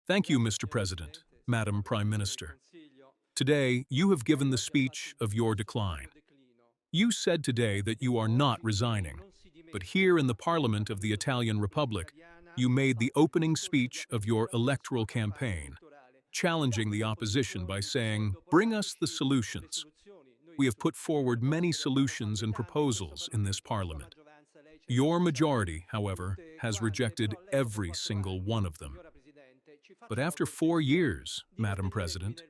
Thank you, Mr. President, Madam Prime Minister. Today, you have given the speech of your decline. You said today that you are not resigning, but here in the Parliament of the Italian Republic, you made the opening speech of your electoral campaign, challenging the opposition by saying, "Bring us the solutions." We have put forward many solutions and proposals in this Parliament. Your majority, however, has rejected every single one of them. But after 4 years, Madam President,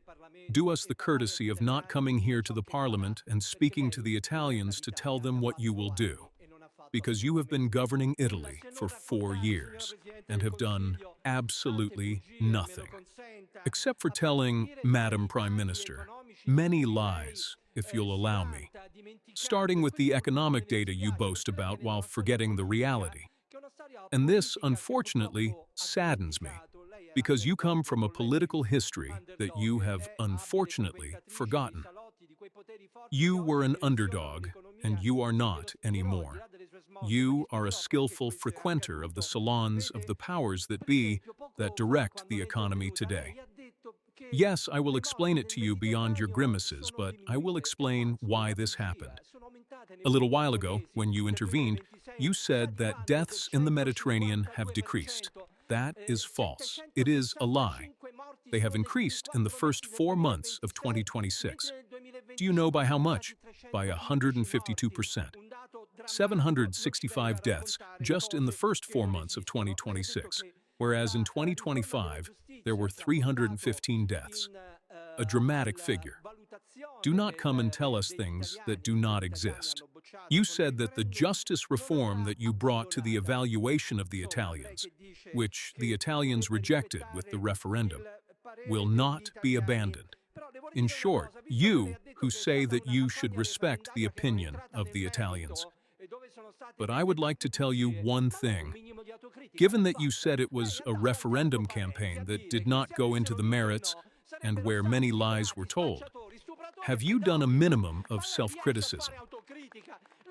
do us the courtesy of not coming here to the Parliament and speaking to the Italians to tell them what you will do, because you have been governing Italy for 4 years and have done absolutely nothing, except for telling, Madam Prime Minister, many lies, if you'll allow me, starting with the economic data you boast about while forgetting the reality. And this, unfortunately, saddens me, because you come from a political history that you have, unfortunately, forgotten. You were an underdog, and you are not anymore. You are a skillful frequenter of the salons of the powers that be that direct the economy today. Yes, I will explain it to you beyond your grimaces, but I will explain why this happened. A little while ago, when you intervened, you said that deaths in the Mediterranean have decreased. That is false. It is a lie. They have increased in the first 4 months of 2026. Do you know by how much? By 152%. 765 deaths just in the first 4 months of 2026, whereas in 2025, there were 315 deaths. A dramatic figure. Do not come and tell us things that do not exist. You said that the justice reform that you brought to the evaluation of the Italians, which the Italians rejected with the referendum, will not be abandoned. In short, you who say that you should respect the opinion of the Italians. But I would like to tell you one thing. Given that you said it was a referendum campaign that did not go into the merits and where many lies were told, have you done a minimum of self-criticism?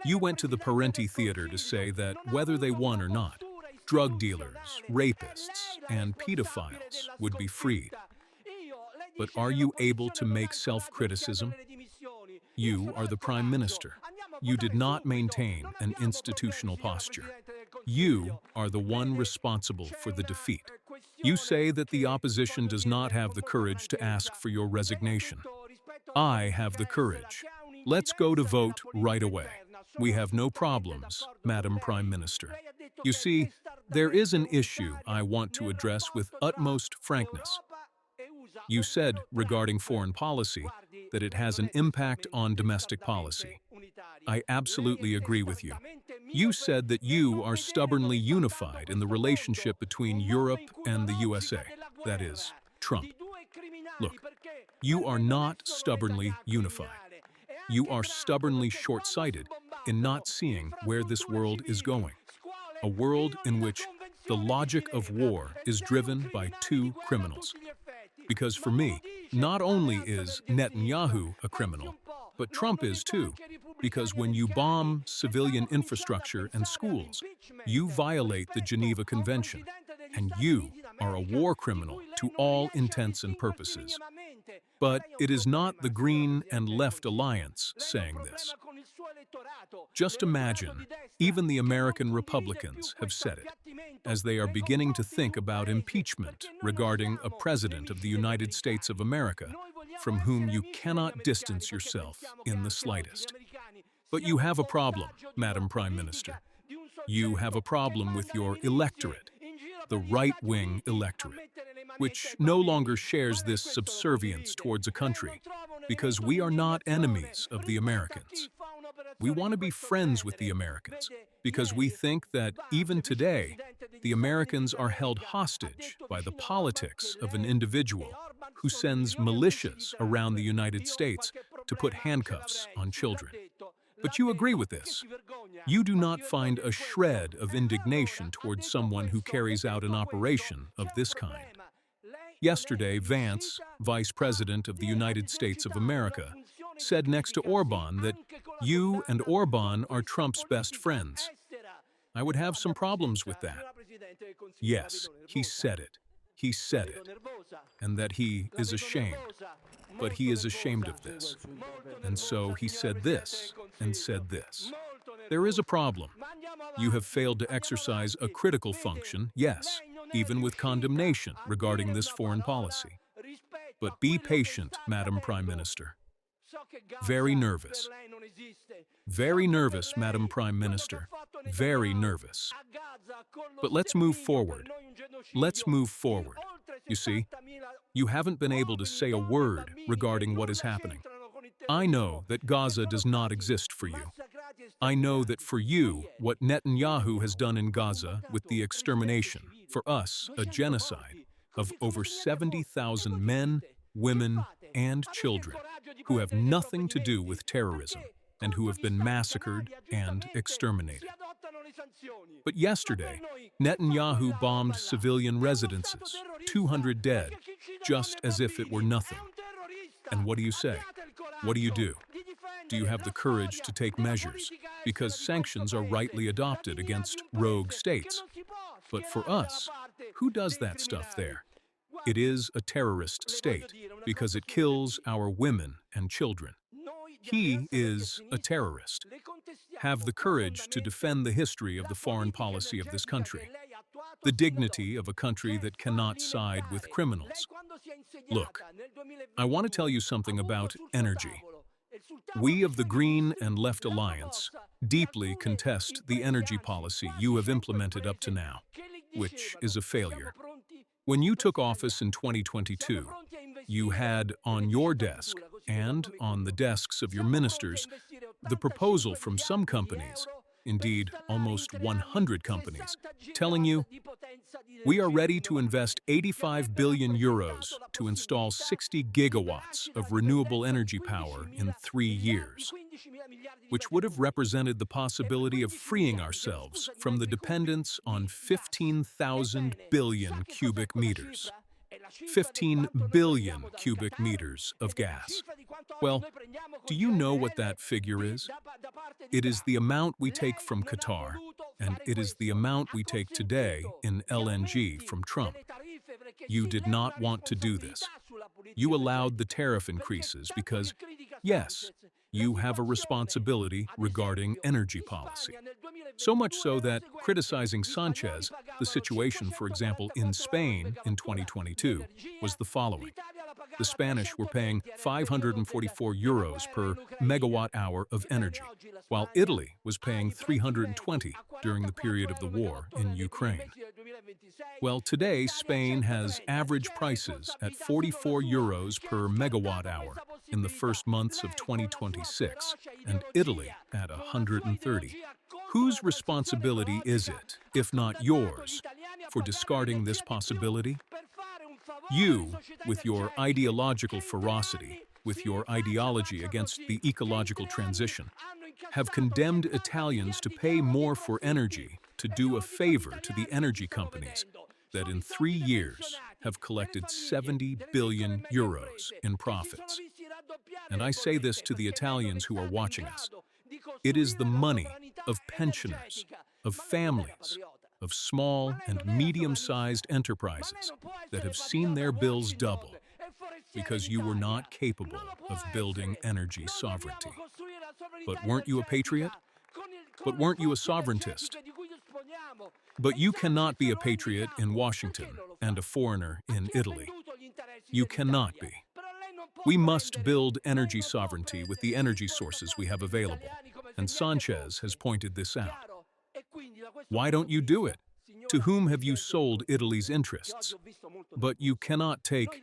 You went to the Parenti Theater to say that whether they won or not, drug dealers, rapists, and pedophiles would be freed. But are you able to make self-criticism? You are the Prime Minister. You did not maintain an institutional posture. You are the one responsible for the defeat. You say that the opposition does not have the courage to ask for your resignation. I have the courage. Let's go to vote right away. We have no problems, Madam Prime Minister. You see, there is an issue I want to address with utmost frankness. You said, regarding foreign policy, that it has an impact on domestic policy. I absolutely agree with you. You said that you are stubbornly unified in the relationship between Europe and the USA, that is, Trump. Look, you are not stubbornly unified. You are stubbornly short-sighted in not seeing where this world is going. A world in which the logic of war is driven by two criminals. Because for me, not only is Netanyahu a criminal, but Trump is too. Because when you bomb civilian infrastructure and schools, you violate the Geneva Convention, and you are a war criminal to all intents and purposes. But it is not the Green and Left Alliance saying this. Just imagine, even the American Republicans have said it, as they are beginning to think about impeachment regarding a president of the United States of America, from whom you cannot distance yourself in the slightest. But you have a problem, Madam Prime Minister. You have a problem with your electorate, the right-wing electorate, which no longer shares this subservience towards a country, because we are not enemies of the Americans. We want to be friends with the Americans, because we think that even today, the Americans are held hostage by the politics of an individual who sends militias around the United States to put handcuffs on children. But you agree with this. You do not find a shred of indignation towards someone who carries out an operation of this kind. Yesterday, Vance, Vice President of the United States of America, said next to Orban that you and Orban are Trump's best friends. I would have some problems with that. Yes, he said it. He said it, and that he is ashamed. But he is ashamed of this. And so he said this, and said this. There is a problem. You have failed to exercise a critical function, yes, even with condemnation regarding this foreign policy. But be patient, Madam Prime Minister. Very nervous. Very nervous, Madam Prime Minister. Very nervous. But let's move forward. Let's move forward. You see, you haven't been able to say a word regarding what is happening. I know that Gaza does not exist for you. I know that for you, what Netanyahu has done in Gaza with the extermination, for us, a genocide, of over 70,000 men, women, and children who have nothing to do with terrorism and who have been massacred and exterminated. But yesterday, Netanyahu bombed civilian residences, 200 dead, just as if it were nothing. And what do you say? What do you do? Do you have the courage to take measures? Because sanctions are rightly adopted against rogue states. But for us, who does that stuff there? It is a terrorist state because it kills our women and children. He is a terrorist. Have the courage to defend the history of the foreign policy of this country, the dignity of a country that cannot side with criminals. Look, I want to tell you something about energy. We of the Green and Left Alliance deeply contest the energy policy you have implemented up to now, which is a failure. When you took office in 2022, you had on your desk and on the desks of your ministers the proposal from some companies, indeed almost 100 companies, telling you, we are ready to invest 85 billion euros to install 60 gigawatts of renewable energy power in 3 years, which would have represented the possibility of freeing ourselves from the dependence on 15,000 billion cubic meters. 15 billion cubic meters of gas. Well, do you know what that figure is? It is the amount we take from Qatar, and it is the amount we take today in LNG from Trump. You did not want to do this. You allowed the tariff increases because, yes, you have a responsibility regarding energy policy. So much so that criticizing Sanchez, the situation, for example, in Spain in 2022, was the following. The Spanish were paying 544 euros per megawatt hour of energy, while Italy was paying 320 during the period of the war in Ukraine. Well, today Spain has average prices at 44 euros per megawatt hour in the first months of 2026, and Italy at 130. Whose responsibility is it, if not yours, for discarding this possibility? You, with your ideological ferocity, with your ideology against the ecological transition, have condemned Italians to pay more for energy to do a favor to the energy companies that in 3 years have collected 70 billion euros in profits. And I say this to the Italians who are watching us. It is the money of pensioners, of families, of small and medium-sized enterprises that have seen their bills double because you were not capable of building energy sovereignty. But weren't you a patriot? But weren't you a sovereigntist? But you cannot be a patriot in Washington and a foreigner in Italy. You cannot be. We must build energy sovereignty with the energy sources we have available, and Sanchez has pointed this out. Why don't you do it? To whom have you sold Italy's interests? But you cannot take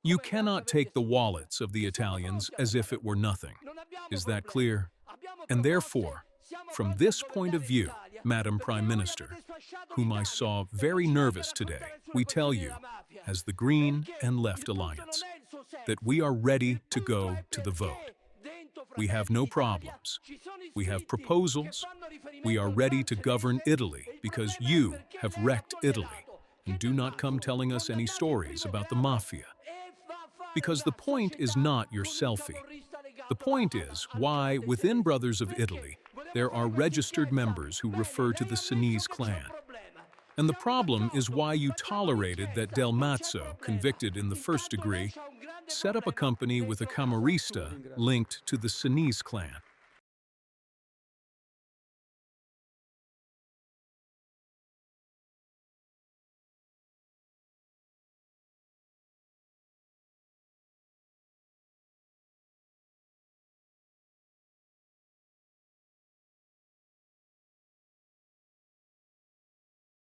the wallets of the Italians as if it were nothing. Is that clear? And therefore, from this point of view, Madam Prime Minister, whom I saw very nervous today, we tell you, as the Green and Left Alliance, that we are ready to go to the vote. We have no problems. We have proposals. We are ready to govern Italy because you have wrecked Italy. And do not come telling us any stories about the mafia. Because the point is not your selfie. The point is why, within Brothers of Italy, there are registered members who refer to the Sinise clan. And the problem is why you tolerated that Del Mazzo, convicted in the first degree, set up a company with a camarista linked to the Sinise clan.